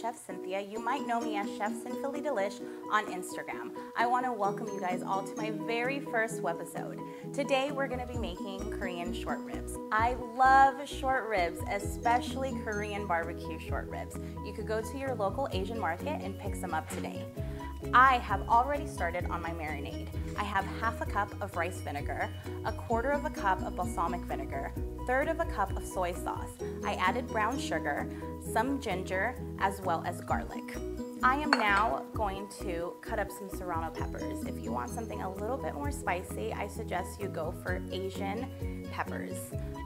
Chef Cynthia. You might know me as Chef Sinfully Delish on Instagram. I want to welcome you guys all to my very first webisode. Today we're going to be making Korean short ribs. I love short ribs, especially Korean barbecue short ribs. You could go to your local Asian market and pick some up today. I have already started on my marinade. I have half a cup of rice vinegar, a quarter of a cup of balsamic vinegar, third of a cup of soy sauce. I added brown sugar, some ginger, as well as garlic. I am now going to cut up some serrano peppers. If you want something a little bit more spicy, I suggest you go for Asian peppers.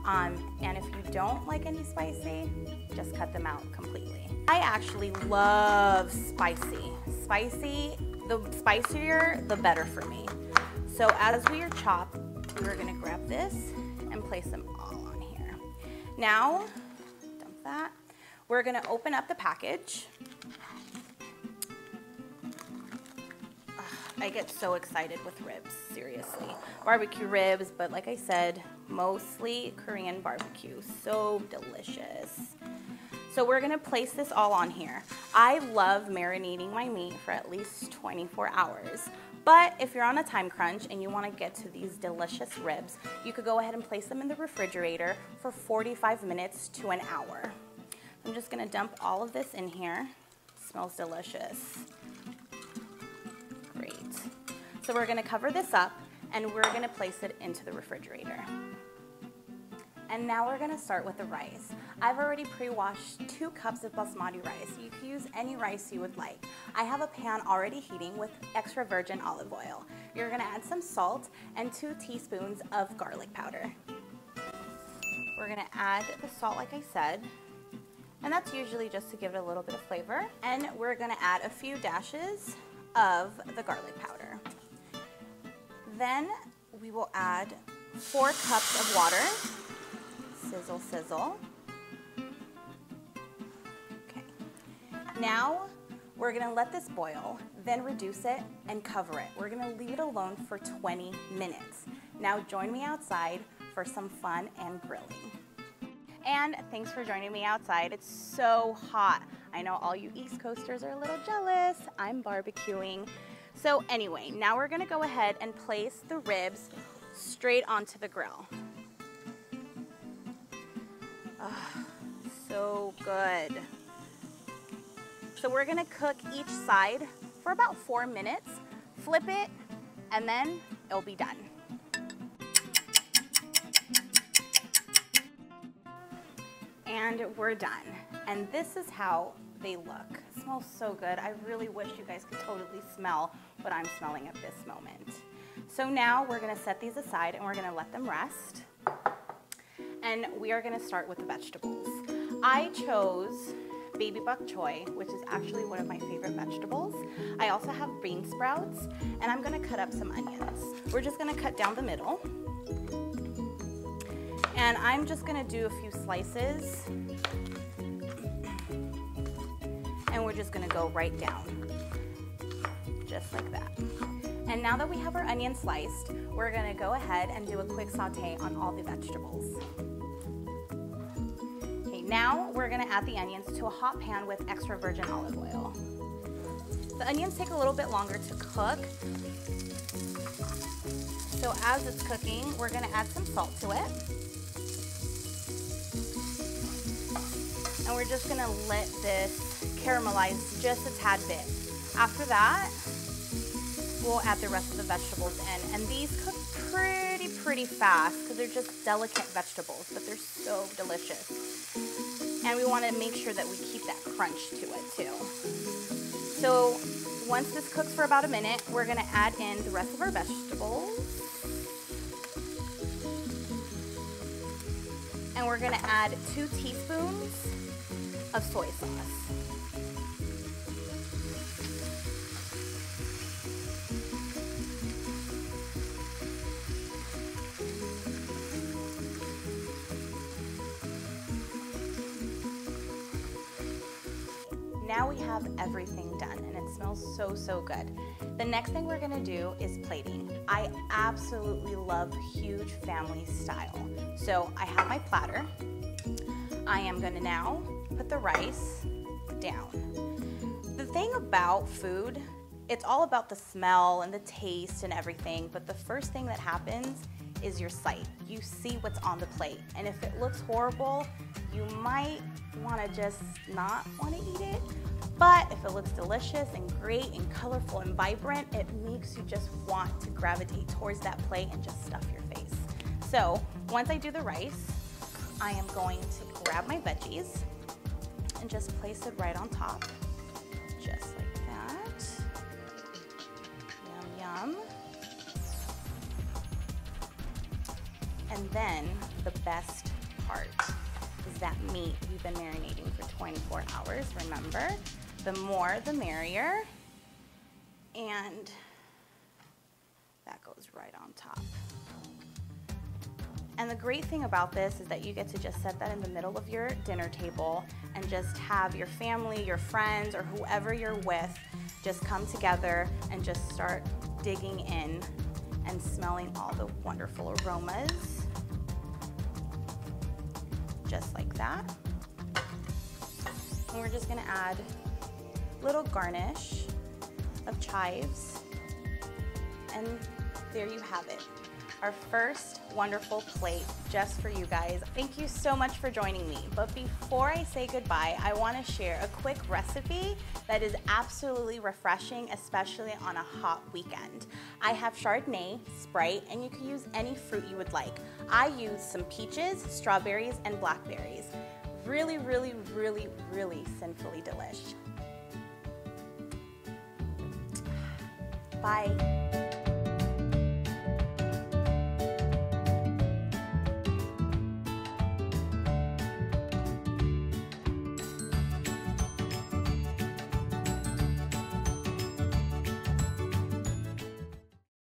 And if you don't like any spicy, just cut them out completely. I actually love spicy. The spicier, the better for me. So as we are chopped, we're gonna grab this and place them all on here. Now, dump that. We're gonna open up the package. I get so excited with ribs, seriously. Barbecue ribs, but like I said, mostly Korean barbecue. So delicious. So we're gonna place this all on here. I love marinating my meat for at least 24 hours. But if you're on a time crunch and you wanna get to these delicious ribs, you could go ahead and place them in the refrigerator for 45 minutes to an hour. I'm just gonna dump all of this in here. It smells delicious. Great. So we're gonna cover this up and we're gonna place it into the refrigerator. And now we're gonna start with the rice. I've already pre-washed 2 cups of basmati rice. You can use any rice you would like. I have a pan already heating with extra virgin olive oil. You're gonna add some salt and 2 teaspoons of garlic powder. We're gonna add the salt like I said, and that's usually just to give it a little bit of flavor. And we're gonna add a few dashes of the garlic powder. Then we will add 4 cups of water. Sizzle, sizzle. Okay. Now we're gonna let this boil, then reduce it and cover it. We're gonna leave it alone for 20 minutes. Now join me outside for some fun and grilling. And thanks for joining me outside. It's so hot. I know all you East Coasters are a little jealous. I'm barbecuing. So anyway, now we're gonna go ahead and place the ribs straight onto the grill. Oh, so good. So we're gonna cook each side for about 4 minutes, flip it, and then it'll be done. And we're done. And this is how they look. It smells so good. I really wish you guys could totally smell what I'm smelling at this moment. So now we're gonna set these aside and we're gonna let them rest. And we are gonna start with the vegetables. I chose baby bok choy, which is actually one of my favorite vegetables. I also have bean sprouts, and I'm gonna cut up some onions. We're just gonna cut down the middle. And I'm just gonna do a few slices. And we're just gonna go right down, just like that. And now that we have our onion sliced, we're gonna go ahead and do a quick saute on all the vegetables. Okay, now we're gonna add the onions to a hot pan with extra virgin olive oil. The onions take a little bit longer to cook. So as it's cooking, we're gonna add some salt to it. And we're just gonna let this caramelize just a tad bit. After that, we'll add the rest of the vegetables in. And these cook pretty fast because they're just delicate vegetables, but they're so delicious. And we want to make sure that we keep that crunch to it too. So once this cooks for about a minute, we're gonna add in the rest of our vegetables. And we're gonna add 2 teaspoons of soy sauce. Now we have everything done and it smells so good. The next thing we're gonna do is plating. I absolutely love huge family style. So I have my platter. I am gonna now put the rice down. The thing about food, it's all about the smell and the taste and everything, but the first thing that happens is your sight. You see what's on the plate, and if it looks horrible, you might want to just not want to eat it. But if it looks delicious and great and colorful and vibrant, it makes you just want to gravitate towards that plate and just stuff your face. So once I do the rice, I am going to grab my veggies and just place it right on top, just like that. Yum, yum. And then the best part is that meat we've been marinating for 24 hours, remember? The more, the merrier. And that goes right on top. And the great thing about this is that you get to just set that in the middle of your dinner table and just have your family, your friends, or whoever you're with just come together and just start digging in and smelling all the wonderful aromas. Just like that. And we're just gonna add a little garnish of chives. And there you have it. Our first wonderful plate just for you guys. Thank you so much for joining me. But before I say goodbye, I want to share a quick recipe that is absolutely refreshing, especially on a hot weekend. I have Chardonnay, Sprite, and you can use any fruit you would like. I use some peaches, strawberries, and blackberries. Really, really, really, really sinfully delish. Bye.